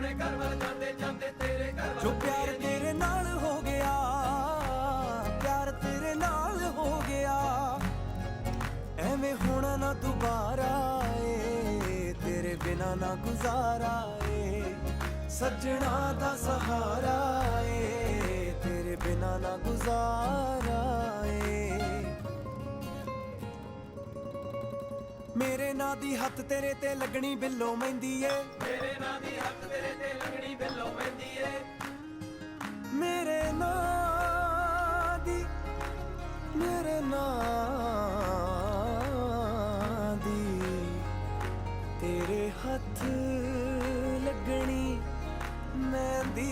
ਆਪਣੇ ਘਰ ਵੱਲ ਜਾਂਦੇ ਜਾਂਦੇ ਤੇਰੇ ਘਰ ਵੱਲ ਜੋ ਪਿਆਰ ਤੇਰੇ ਨਾਲ ਹੋ ਗਿਆ, ਪਿਆਰ ਤੇਰੇ ਨਾਲ ਹੋ ਗਿਆ, ਐਵੇਂ ਹੋਣਾ ਨਾ ਦੁਬਾਰਾ ਏ, ਤੇਰੇ ਬਿਨਾ ਨਾ ਗੁਜ਼ਾਰਾ ਏ, ਸੱਜਣਾ ਦਾ ਸਹਾਰਾ ਏ, ਤੇਰੇ ਬਿਨਾ ਨਾ ਗੁਜ਼ਾਰਾ ਏ। ਮੇਰੇ ਨਾਂ ਦੀ ਹੱਥ ਤੇਰੇ ਤੇ ਲੱਗਣੀ ਬਿੱਲੋ ਮਹਿੰਦੀ ਏ, ਮੇਰੇ ਨਾਂ ਦੀ ਹੱਥ ਤੇਰੇ ਤੇ ਲੱਗਣੀ ਬਿੱਲੋ ਮਹਿੰਦੀ ਏ, ਮੇਰੇ ਨਾਂ ਦੀ, ਮੇਰੇ ਨਾਂ ਦੀ ਤੇਰੇ ਹੱਥ ਲੱਗਣੀ ਮਹਿੰਦੀ